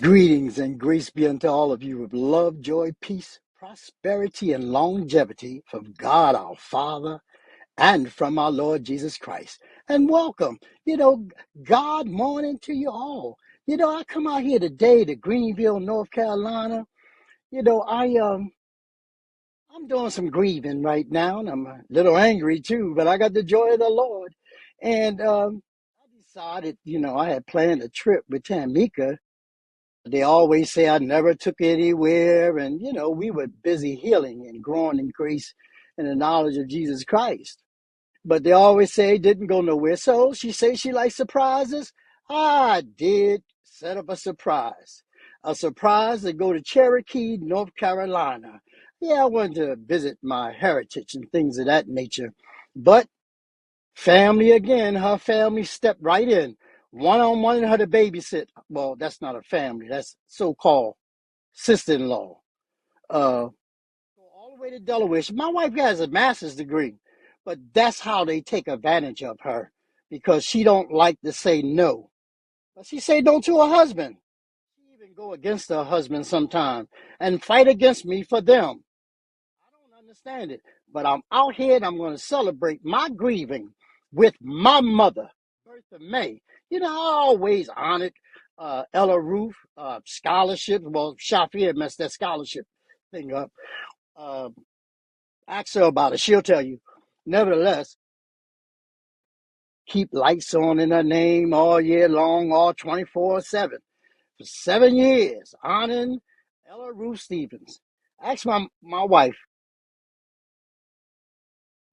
Greetings and grace be unto all of you with love, joy, peace, prosperity, and longevity from God our Father and from our Lord Jesus Christ. And welcome, God morning to you all. I come out here today to Greenville, North Carolina. I'm doing some grieving right now, and I'm a little angry too, but I got the joy of the Lord. And I decided, I had planned a trip with Tamika. They always say I never took anywhere. And, we were busy healing and growing in grace and the knowledge of Jesus Christ. But they always say it didn't go nowhere. So she says she likes surprises. I did set up a surprise. A surprise to go to Cherokee, North Carolina. Yeah, I wanted to visit my heritage and things of that nature. But family again, her family stepped right in. One-on-one her to babysit. Well, that's not a family. That's so-called sister-in-law. All the way to Delaware. My wife has a master's degree, but that's how they take advantage of her because she don't like to say no. But she say no to her husband. She even go against her husband sometimes and fight against me for them. I don't understand it, but I'm out here and I'm going to celebrate my grieving with my mother, Bertha May. I always honored Ella Ruth, scholarship. Well, Shafi had messed that scholarship thing up. Uh, Ask her about it. She'll tell you. Nevertheless, keep lights on in her name all year long, all 24/7. For 7 years, honoring Ella Ruth Stevens. Ask my wife,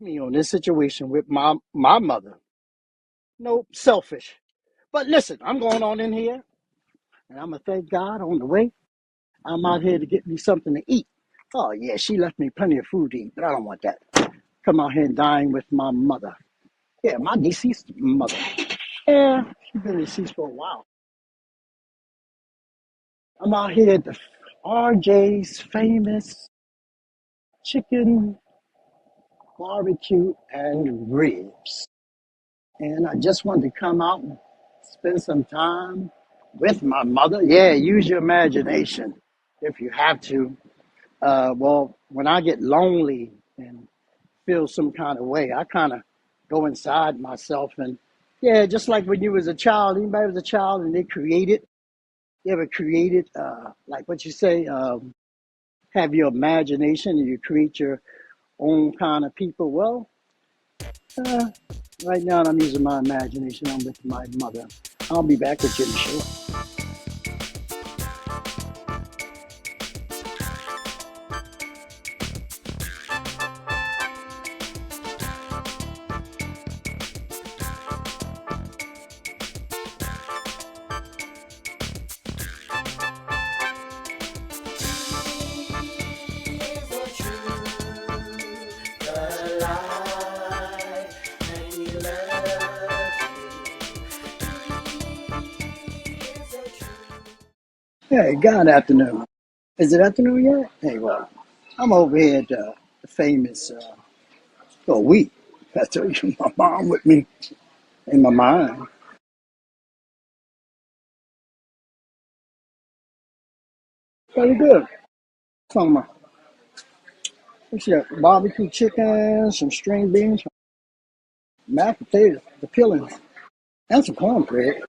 me on this situation with my mother. No, selfish. But listen, I'm going on in here, and I'm going to thank God on the way. I'm out here to get me something to eat. Oh, yeah, she left me plenty of food to eat, but I don't want that. Come out here and dine with my mother. Yeah, my deceased mother. Yeah, she's been deceased for a while. I'm out here at the RJ's famous chicken barbecue and ribs. And I just wanted to come out and spend some time with my mother. Yeah, use your imagination if you have to. Well, when I get lonely and feel some kind of way, I kind of go inside myself and yeah, just like when you was a child, anybody was a child and they created, you ever created, like what you say, have your imagination and you create your own kind of people. Well, uh, right now I'm using my imagination. I'm with my mother. I'll be back with you in a short. Hey, good afternoon. Is it afternoon yet? Hey, well, I'm over here at the famous, we. I told you, my mom with me in my mind. Pretty good. Some what's that? Barbecue chicken, some string beans, mashed potatoes, the peelings, and some cornbread.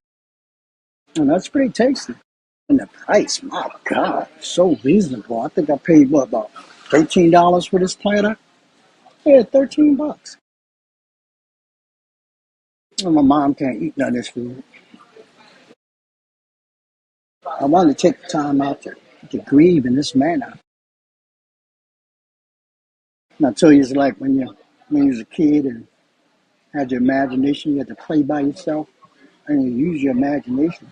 And that's pretty tasty. And the price, my God, so reasonable. I think I paid what about $13 for this platter? Yeah, $13. And my mom can't eat none of this food. I wanted to take the time out to grieve in this manner. And I tell you, it's like when you was a kid and had your imagination, you had to play by yourself and you use your imagination.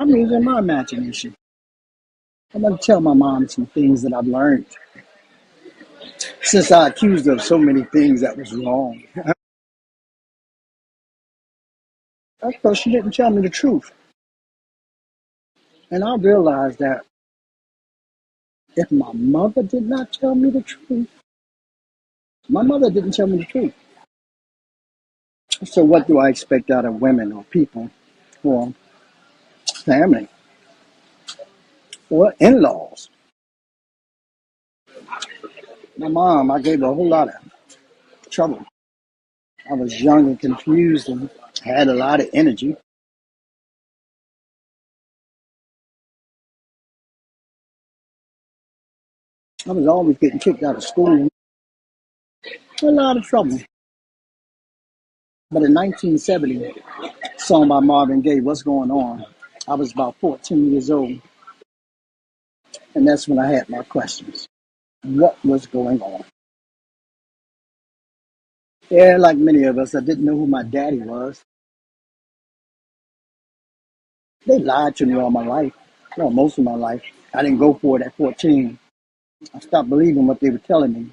I'm using my imagination. I'm going to tell my mom some things that I've learned since I accused her of so many things that was wrong. That's because she didn't tell me the truth. And I realized that if my mother did not tell me the truth, my mother didn't tell me the truth. So what do I expect out of women or people who are family or in-laws. My mom, I gave her a whole lot of trouble. I was young and confused and had a lot of energy. I was always getting kicked out of school. A lot of trouble. But in 1970, song by Marvin Gaye, What's Going On? I was about 14 years old, and that's when I had my questions. What was going on? Yeah, like many of us, I didn't know who my daddy was. They lied to me all my life, well, most of my life. I didn't go for it at 14. I stopped believing what they were telling me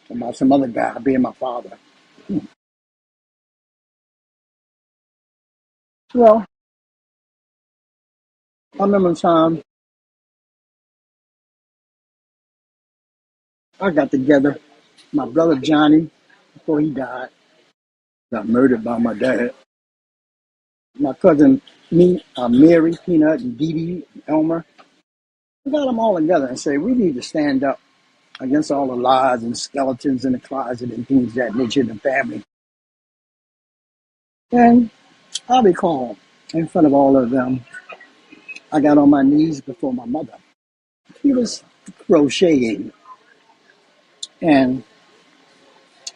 about some other guy being my father. Well, I remember the time I got together, my brother Johnny, before he died, got murdered by my dad. My cousin, me, Mary, Peanut, and Dee Dee, Elmer, we got them all together and say, we need to stand up against all the lies and skeletons in the closet and things of that nature in the family. And I recall, in front of all of them, I got on my knees before my mother. She was crocheting, and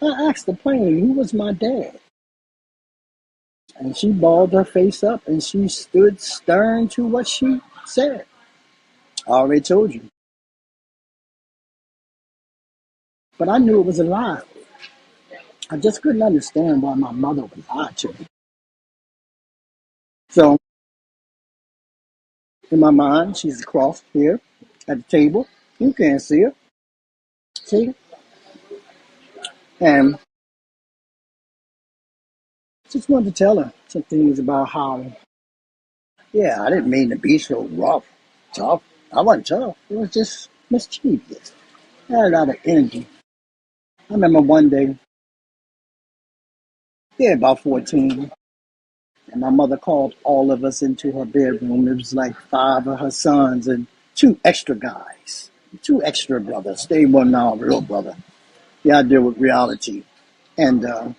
I asked her plainly, who was my dad? And she balled her face up and she stood stern to what she said. I already told you. But I knew it was a lie. I just couldn't understand why my mother would lie to me. So, in my mind, she's across here at the table. You can't see her. See? And just wanted to tell her some things about how, yeah, I didn't mean to be so rough, tough. I wasn't tough. It was just mischievous. I had a lot of energy. I remember one day, yeah, about 14, and my mother called all of us into her bedroom. It was like five of her sons and two extra guys, two extra brothers. They weren't our real brother. Yeah, I deal with reality. And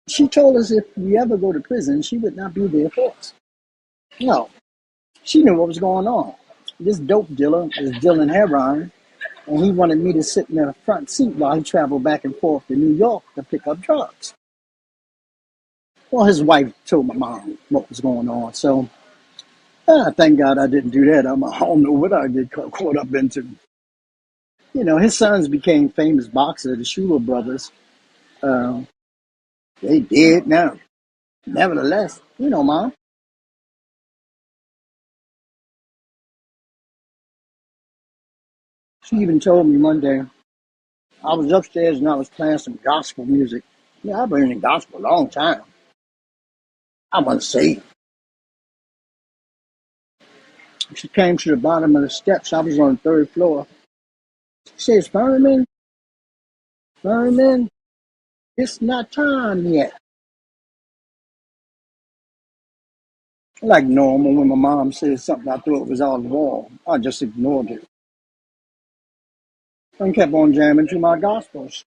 she told us if we ever go to prison, she would not be there for us. No, she knew what was going on. This dope dealer was dealing heroin, and he wanted me to sit in the front seat while he traveled back and forth to New York to pick up drugs. Well, his wife told my mom what was going on, so thank God I didn't do that. I don't know what I get caught up into. You know, his sons became famous boxers, the Shula brothers. Uh, they did now. Nevertheless, you know, Mom, she even told me one day, I was upstairs and I was playing some gospel music. Yeah, I've been in the gospel a long time. I wasn't saved. She came to the bottom of the steps. I was on the third floor. She says, Fireman, Fireman, it's not time yet. Like normal, when my mom said something I thought was on the wall, I just ignored it and kept on jamming to my gospels.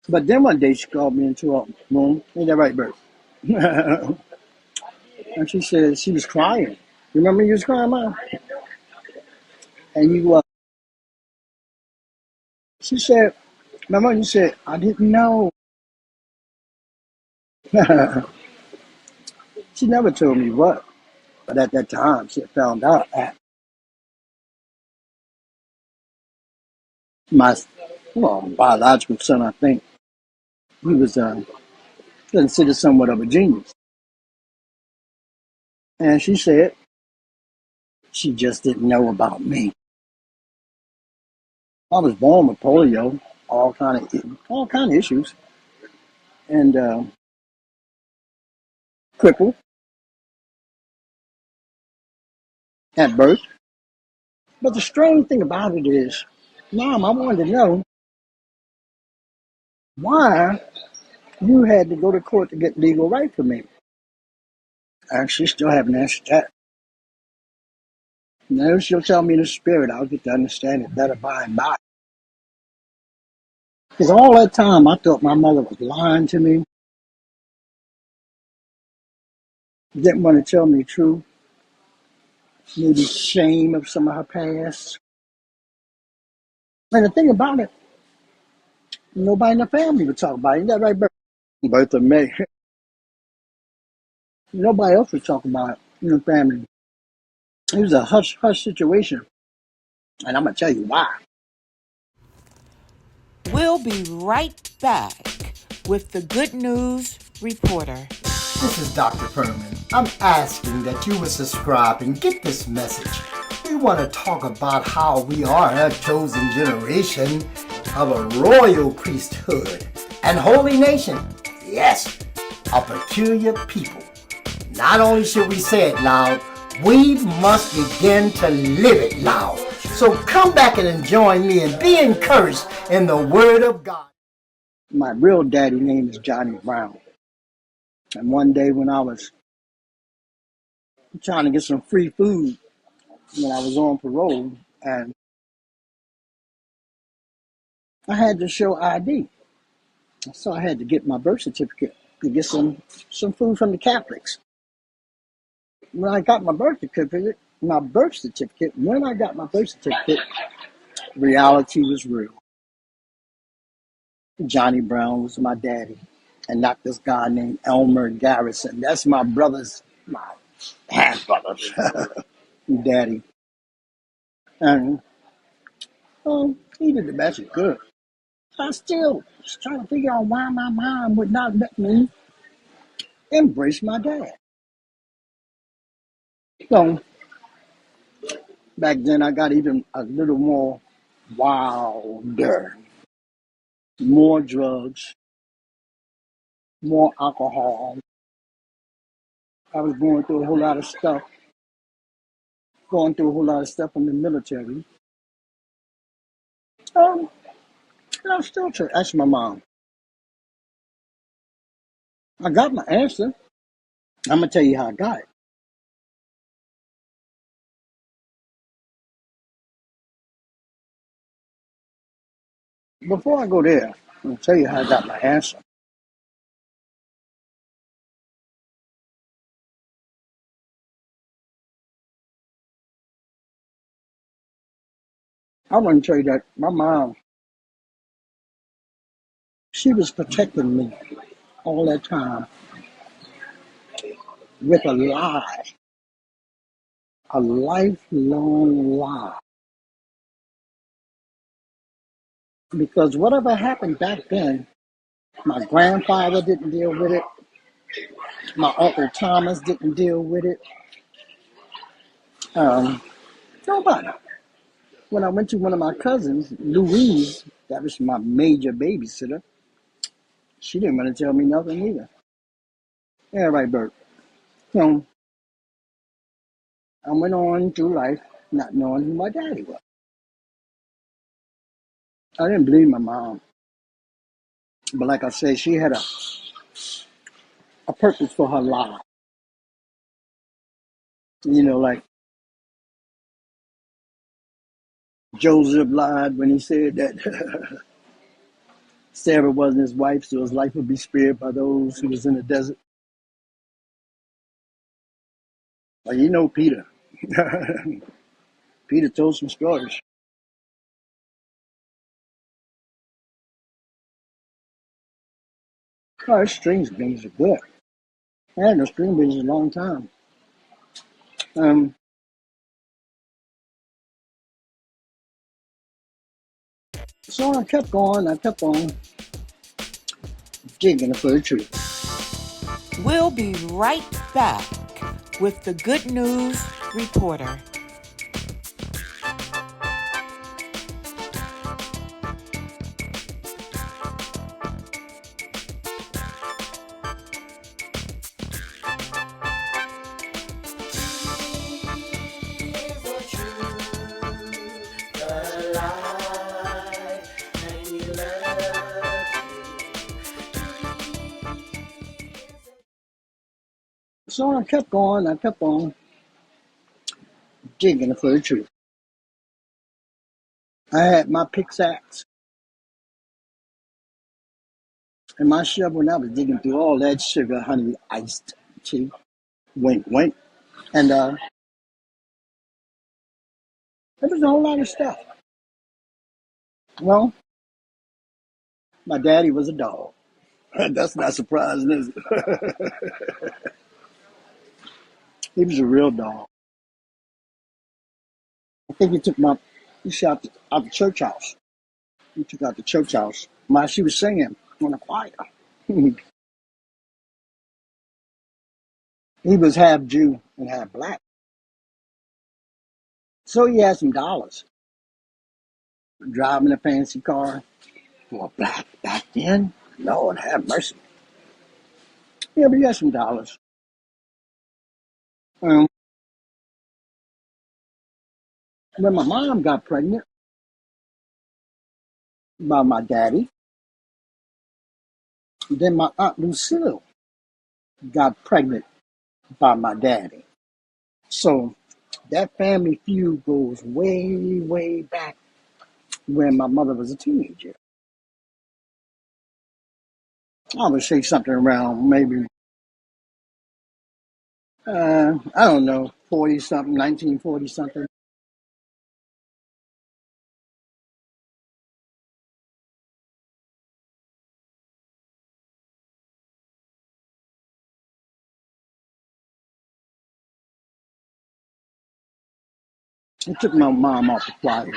But then one day she called me into her room. Ain't that right, Bert? And she said she was crying. You remember you was crying, Mom? And she said, Mama, you said, I didn't know. She never told me what, but at that time she had found out that my, well, biological son, I think, he was considered somewhat of a genius. And she said she just didn't know about me. I was born with polio, all kind of issues, and crippled at birth. But the strange thing about it is, Mom, I wanted to know why you had to go to court to get legal right for me. And she still haven't answered that. Now she'll tell me in the spirit, I'll get to understand it better by and by. Because all that time I thought my mother was lying to me, didn't want to tell me the truth, maybe shame of some of her past. And the thing about it, nobody in the family would talk about it. Isn't that right, Bert? Birth of May. Nobody else would talk about it in the family. It was a hush hush situation. And I'm going to tell you why. We'll be right back with the Good News Reporter. This is Dr. Furman. I'm asking that you would subscribe and get this message. We want to talk about how we are a chosen generation of a royal priesthood and holy nation. Yes, a peculiar people. Not only should we say it loud, we must begin to live it loud. So come back and join me and be encouraged in the Word of God. My real daddy name is Johnny Brown. And one day when I was trying to get some free food when I was on parole, and I had to show ID. So I had to get my birth certificate to get some food from the Catholics. When I got my birth certificate, reality was real. Johnny Brown was my daddy, and not this guy named Elmer Garrison. That's my half brother's daddy. And he did the best he could. I still was trying to figure out why my mom would not let me embrace my dad. So back then I got even a little more wilder. More drugs, more alcohol. I was going through a whole lot of stuff, in the military. And I was still trying to ask my mom. I got my answer. I'm going to tell you how I got it. Before I go there, I'm going to tell you how I got my answer. I want to tell you that my mom, she was protecting me all that time with a lie, a lifelong lie. Because whatever happened back then, my grandfather didn't deal with it. My Uncle Thomas didn't deal with it. Nobody. When I went to one of my cousins, Louise, that was my major babysitter, she didn't want to tell me nothing either. Yeah, right, Bert. So I went on through life not knowing who my daddy was. I didn't believe my mom. But like I said, she had a purpose for her lie. Like Joseph lied when he said that Sarah wasn't his wife, so his life would be spared by those who was in the desert. Well, Peter. Peter told some stories. Oh, his string beans are good. I had no string beans in a long time. Um, so I kept on digging for the truth. We'll be right back with the Good News Reporter. So I kept going. I kept on digging for the truth. I had my pickaxe and my shovel, and I was digging through all that sugar, honey, iced tea. Wink, wink. And there was a whole lot of stuff. Well, my daddy was a dog. That's not surprising, is it? He was a real dog. I think he shot out the church house. He took out the church house while she was singing on the choir. He was half Jew and half black. So he had some dollars. Driving a fancy car for a black back then. Lord have mercy. Yeah, but he had some dollars. Um, when my mom got pregnant by my daddy, then my aunt Lucille got pregnant by my daddy. So that family feud goes way, way back when my mother was a teenager. I would say something around maybe, I don't know, 40 something, 1940 something. It took my mom off the choir.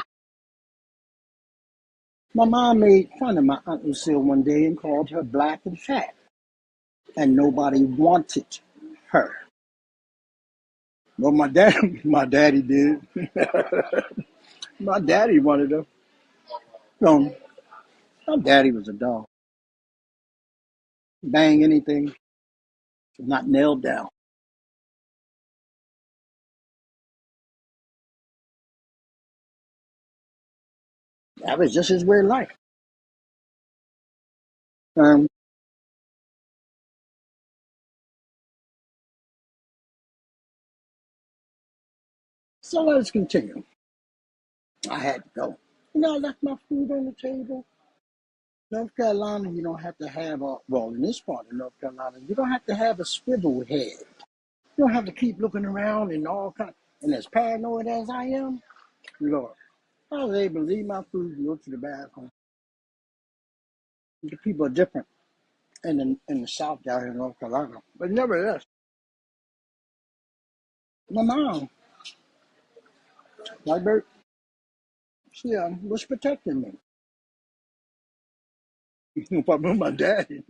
My mom made fun of my Aunt Lucille one day and called her black and fat, and nobody wanted her. Well, my dad, my daddy did. My daddy wanted her. No, my daddy was a dog. Bang anything, not nailed down. That was just his way of life. Um, so let's continue. I had to go. I left my food on the table. North Carolina, you don't have to have a, well, in this part of North Carolina, you don't have to have a swivel head. You don't have to keep looking around and all kind. And as paranoid as I am, Lord, I was able to leave my food and go to the bathroom. The people are different in the South down here in North Carolina. But nevertheless, my mom, like Bert, she was protecting me. But with my daddy,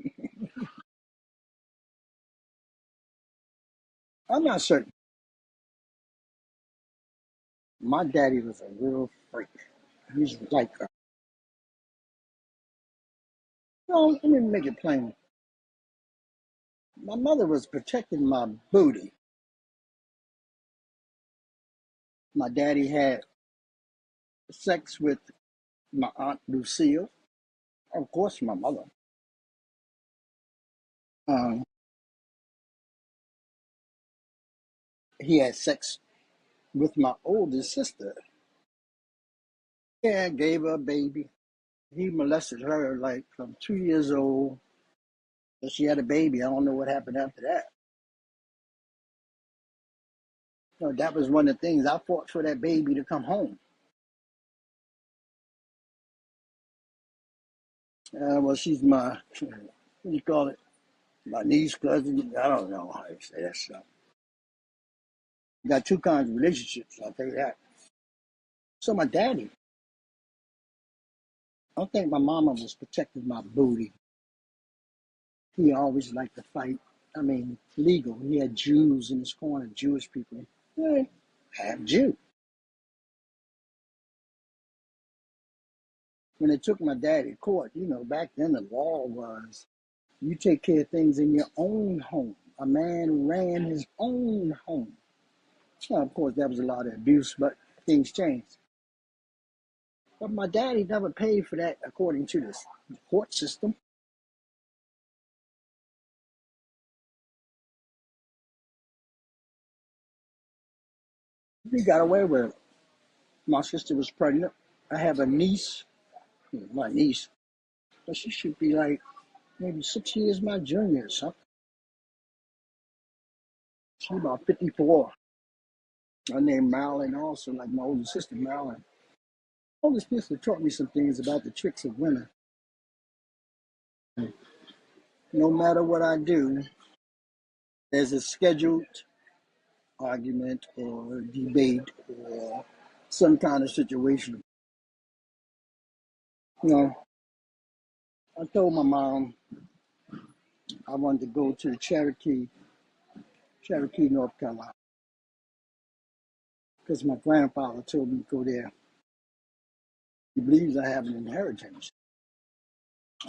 I'm not certain. My daddy was a real freak. He's like, no, let me make it plain. My mother was protecting my booty. My daddy had sex with my Aunt Lucille, of course, my mother. Um, he had sex with my oldest sister. Yeah, gave her a baby. He molested her like from 2 years old. So she had a baby. I don't know what happened after that. So that was one of the things I fought for that baby to come home. Well, she's my, what do you call it? My niece, cousin. I don't know how you say that stuff. Got two kinds of relationships, I'll tell you that. So my daddy, I don't think my mama was protecting my booty. He always liked to fight. I mean, legal. He had Jews in his corner, Jewish people. Yeah, half Jew. When they took my daddy to court, back then the law was you take care of things in your own home. A man ran his own home. Well, of course, that was a lot of abuse, but things changed. But my daddy never paid for that according to the court system. He got away with it. My sister was pregnant. I have a niece, my niece, but she should be like maybe 6 years my junior or something. She's about 54. Her name Marilyn, also like my older sister Marilyn. Older sister taught me some things about the tricks of women. No matter what I do, there's a scheduled argument or debate or some kind of situation. You know, I told my mom I wanted to go to Cherokee, North Carolina, because my grandfather told me to go there. He believes I have an inheritance.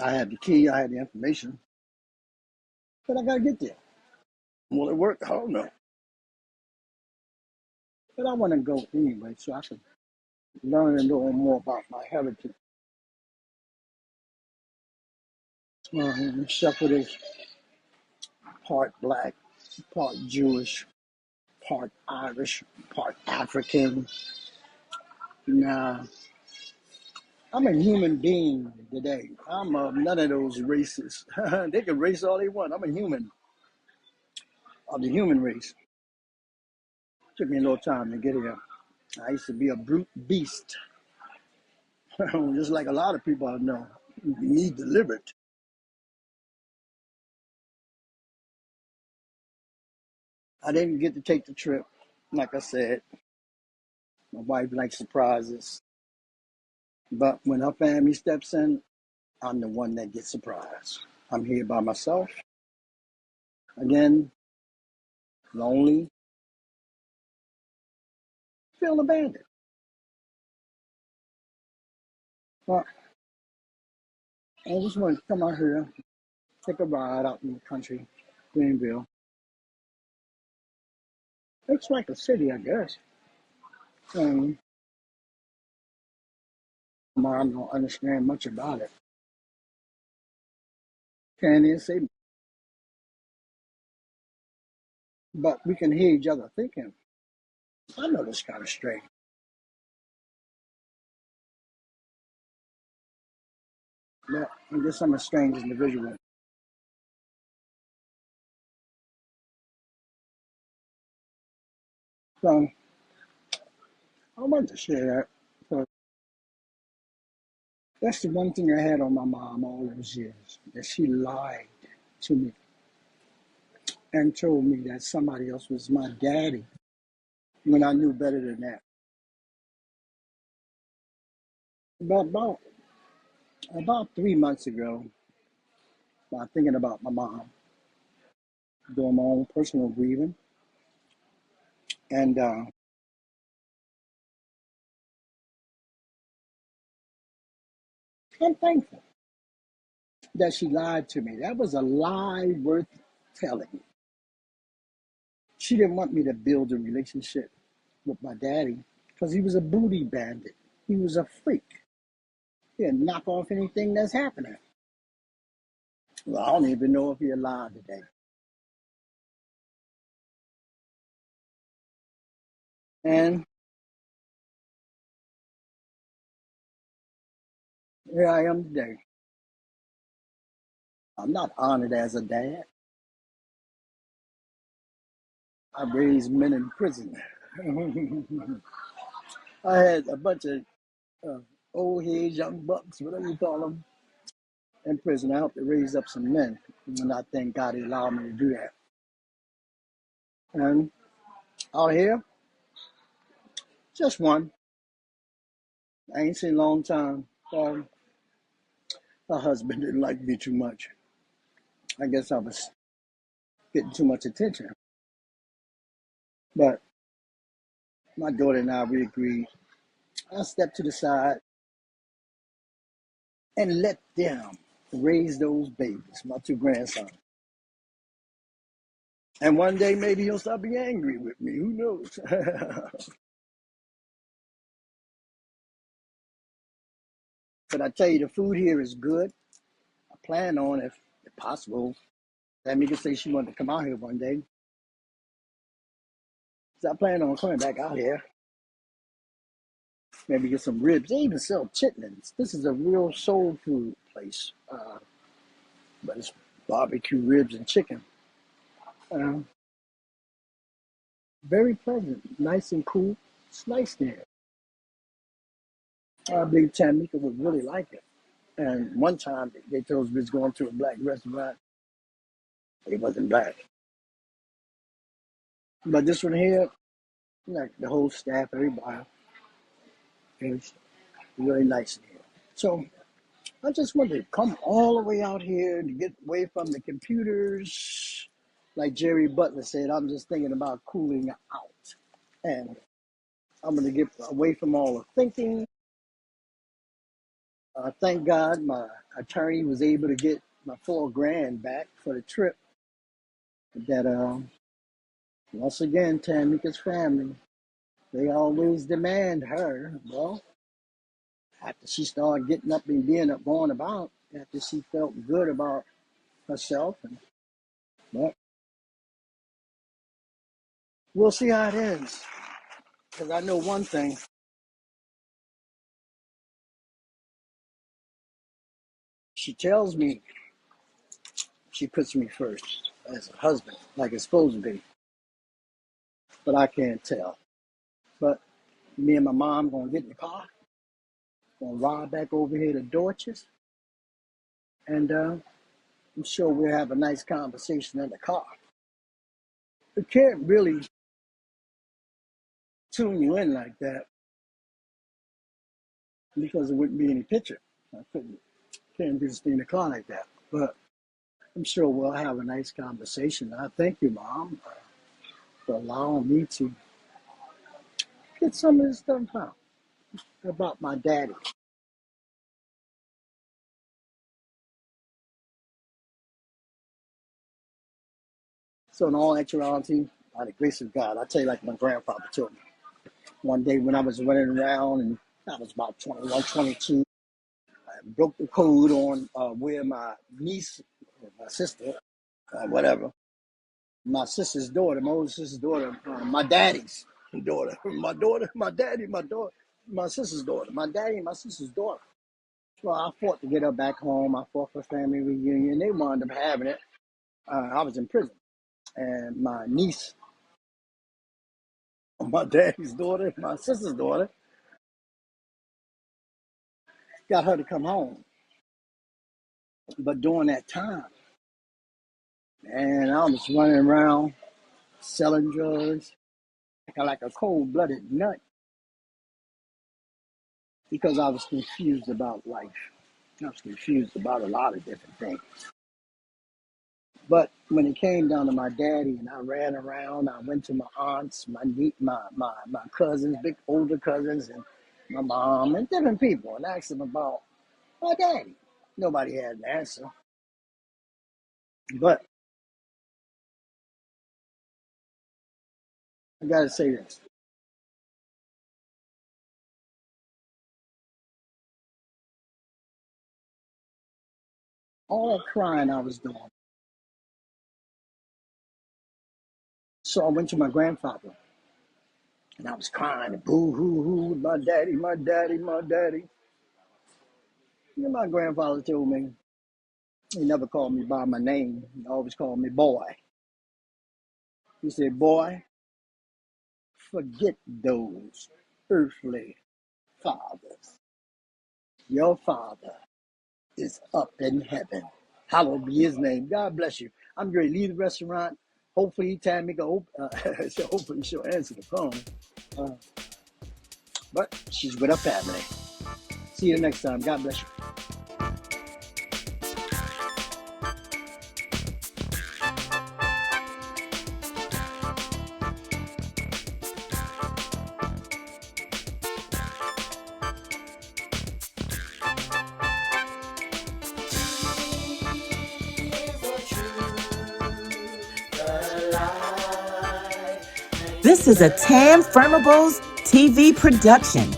I had the key, I had the information, but I gotta get there. Will it work? I don't know. But I want to go anyway, so I can learn and know more about my heritage. Shepherd is part black, part Jewish, part Irish, part African. Now, I'm a human being today. I'm none of those races. They can race all they want. I'm a human of the human race. Took me a little time to get here. I used to be a brute beast, just like a lot of people I know. You need delivered. I didn't get to take the trip. Like I said, my wife likes surprises. But when her family steps in, I'm the one that gets surprised. I'm here by myself. Again, lonely, feel abandoned. But I just want to come out here, take a ride out in the country, Greenville. It's like a city, I guess. Um, Mom don't understand much about it. Can't even say, but we can hear each other thinking. I know this kind of strange. Yeah, I guess I'm a strange individual. So I wanted to share that. So that's the one thing I had on my mom all those years, that she lied to me and told me that somebody else was my daddy when I knew better than that. But about 3 months ago, while thinking about my mom, doing my own personal grieving, and I'm thankful that she lied to me. That was a lie worth telling. She didn't want me to build a relationship with my daddy because he was a booty bandit. He was a freak. He'd knock off anything that's happening. Well, I don't even know if he's alive today. And here I am today. I'm not honored as a dad. I raised men in prison. I had a bunch of uh, old heads, young bucks, whatever you call them, in prison. I helped to raise up some men, and I thank God He allowed me to do that. And out here, just one. I ain't seen a long time. Her husband didn't like me too much. I guess I was getting too much attention. But my daughter and I, we agreed. I stepped to the side and let them raise those babies, my two grandsons. And one day maybe he'll stop being angry with me. Who knows? But I tell you, the food here is good. I plan on, if possible, Tammy could say she wanted to come out here one day. So I plan on coming back out here. Maybe get some ribs. They even sell chitlins. This is a real soul food place. But it's barbecue ribs and chicken. Uh, Very pleasant, nice and cool. It's nice there. I believe Tamika would really like it. And one time they told us going to a black restaurant. It wasn't black. But this one here, like the whole staff, everybody, is really nice in here. So I just wanted to come all the way out here to get away from the computers. Like Jerry Butler said, I'm just thinking about cooling out. And I'm going to get away from all the thinking. Thank God my attorney was able to get my $4,000 back for the trip. That once again, Tamika's family, they always demand her. Well, after she started getting up and being up, going about, after she felt good about herself, and but we'll see how it ends. Because I know one thing: she tells me she puts me first as a husband, like it's supposed to be, but I can't tell. But me and my mom gonna get in the car, gonna ride back over here to Dorchester, and I'm sure we'll have a nice conversation in the car. It can't really tune you in like that because there wouldn't be any picture. I can't do this thing in the car like that. But I'm sure we'll have a nice conversation. I thank you, Mom, for allowing me to get some of this stuff out about my daddy. So in all actuality, by the grace of God, I tell you like my grandfather told me. One day when I was running around and I was about 21, 22, I broke the code on where my niece, my sister, whatever, my sister's daughter, my older sister's daughter, my daddy's daughter, my daddy, my daughter, my sister's daughter, my daddy and my sister's daughter. So I fought to get her back home. I fought for family reunion. They wound up having it. I was in prison. And my niece, my daddy's daughter, my sister's daughter, got her to come home. But during that time, and I was running around selling drugs like a cold-blooded nut because I was confused about life. I was confused about a lot of different things. But when it came down to my daddy and I ran around, I went to my aunts, my cousins, big older cousins, and my mom, and different people, and asked them about my daddy. Nobody had an answer. But I got to say this. All that crying I was doing. So I went to my grandfather, and I was crying, boo hoo hoo, my daddy, my daddy, my daddy. And my grandfather told me, he never called me by my name. He always called me boy. He said, boy, forget those earthly fathers. Your father is up in heaven. Hallowed be his name. God bless you. I'm going to leave the restaurant. Hopefully, Tamika, hopefully she'll answer the phone. Uh, but she's with her family. See you next time. God bless you. This is a Tam Furnables TV production.